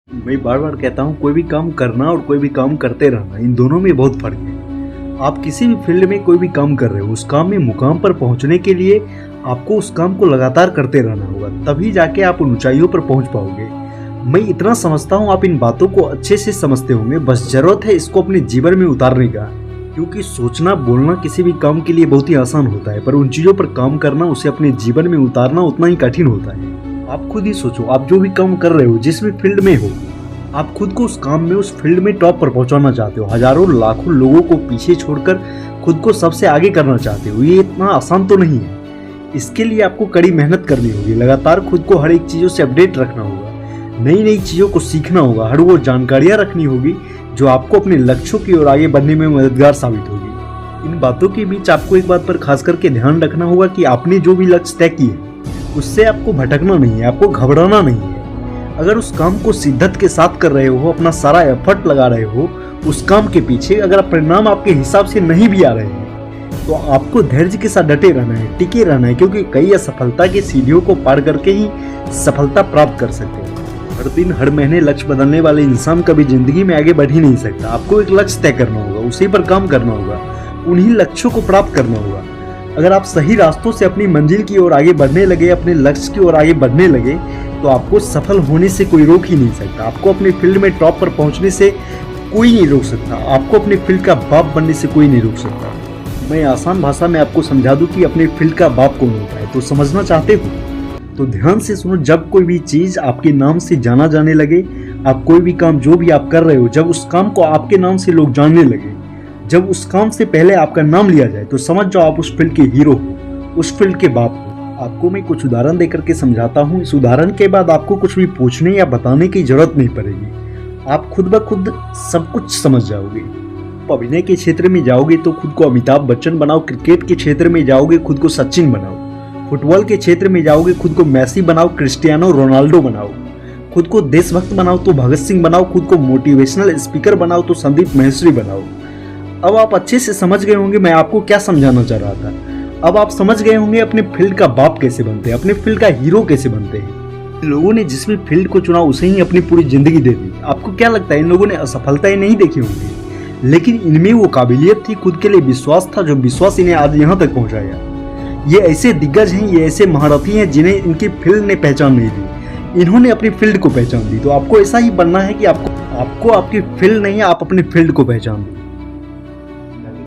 मैं बार बार कहता हूँ कोई भी काम करना और कोई भी काम करते रहना, इन दोनों में बहुत फर्क है। आप किसी भी फील्ड में कोई भी काम कर रहे हो, उस काम में मुकाम पर पहुंचने के लिए आपको उस काम को लगातार करते रहना होगा, तभी जाके आप उन ऊंचाइयों पर पहुंच पाओगे। मैं इतना समझता हूँ आप इन बातों को अच्छे से समझते होंगे, बस जरूरत है इसको अपने जीवन में उतारने का। क्योंकि सोचना बोलना किसी भी काम के लिए बहुत ही आसान होता है, पर उन चीज़ों पर काम करना, उसे अपने जीवन में उतारना उतना ही कठिन होता है। आप खुद ही सोचो, आप जो भी काम कर रहे हो, जिस भी फील्ड में हो, आप खुद को उस काम में, उस फील्ड में टॉप पर पहुंचाना चाहते हो, हजारों लाखों लोगों को पीछे छोड़कर खुद को सबसे आगे करना चाहते हो। ये इतना आसान तो नहीं है। इसके लिए आपको कड़ी मेहनत करनी होगी, लगातार खुद को हर एक चीज़ों से अपडेट रखना होगा, नई नई चीज़ों को सीखना होगा, हर वो जानकारियाँ रखनी होगी जो आपको अपने लक्ष्यों की ओर आगे बढ़ने में मददगार साबित होगी। इन बातों के बीच आपको एक बात पर खास करके ध्यान रखना होगा कि आपने जो भी लक्ष्य तय किए उससे आपको भटकना नहीं है, आपको घबराना नहीं है। अगर उस काम को शिद्दत के साथ कर रहे हो, अपना सारा एफर्ट लगा रहे हो उस काम के पीछे, अगर परिणाम आपके हिसाब से नहीं भी आ रहे हैं तो आपको धैर्य के साथ डटे रहना है, टिके रहना है, क्योंकि कई असफलता की सीढ़ियों को पार करके ही सफलता प्राप्त कर सकते हैं। हर दिन हर महीने लक्ष्य बदलने वाले इंसान कभी जिंदगी में आगे बढ़ ही नहीं सकता। आपको एक लक्ष्य तय करना होगा, उसी पर काम करना होगा, उन्हीं लक्ष्यों को प्राप्त करना होगा। अगर आप सही रास्तों से अपनी मंजिल की ओर आगे बढ़ने लगे, अपने लक्ष्य की ओर आगे बढ़ने लगे, तो आपको सफल होने से कोई रोक ही नहीं सकता। आपको अपने फील्ड में टॉप पर पहुंचने से कोई नहीं रोक सकता। आपको अपने फील्ड का बाप बनने से कोई नहीं रोक सकता। मैं आसान भाषा में आपको समझा दूं कि अपने फील्ड का बाप कौन होता है, तो समझना चाहते हो तो ध्यान से सुनो। जब कोई भी चीज आपके नाम से जाना जाने लगे, आप कोई भी काम जो भी आप कर रहे हो, जब उस काम को आपके नाम से लोग जानने लगे, जब उस काम से पहले आपका नाम लिया जाए, तो समझ जाओ आप उस फील्ड के हीरो हो, उस फील्ड के बाप हो। आपको मैं कुछ उदाहरण देकर के समझाता हूँ। इस उदाहरण के बाद आपको कुछ भी पूछने या बताने की जरूरत नहीं पड़ेगी, आप खुद ब खुद सब कुछ समझ जाओगे। अभिनय के क्षेत्र में जाओगे तो खुद को अमिताभ बच्चन बनाओ, क्रिकेट के क्षेत्र में जाओगे खुद को सचिन बनाओ, फुटबॉल के क्षेत्र में जाओगे खुद को मैसी बनाओ, क्रिस्टियानो रोनाल्डो बनाओ, खुद को देशभक्त बनाओ तो भगत सिंह बनाओ, खुद को मोटिवेशनल स्पीकर बनाओ तो संदीप माहेश्वरी बनाओ। अब आप अच्छे से समझ गए होंगे मैं आपको क्या समझाना चाह रहा था। अब आप समझ गए होंगे अपने फील्ड का बाप कैसे बनते हैं, अपने फील्ड का हीरो कैसे बनते हैं। लोगों ने जिस भी फील्ड को चुना उसे ही अपनी पूरी जिंदगी दे दी। आपको क्या लगता है इन लोगों ने असफलताएं नहीं देखी होंगी, लेकिन इनमें वो काबिलियत थी, खुद के लिए विश्वास था, जो विश्वास इन्हें आज यहाँ तक पहुँचाया। ये ऐसे दिग्गज हैं, ये ऐसे महारथी हैं जिन्हें इनकी फील्ड ने पहचान नहीं दी, इन्होंने अपनी फील्ड को पहचान दी। तो आपको ऐसा ही बनना है कि आपको आपकी फील्ड नहीं है, आप अपने फील्ड को पहचान दो।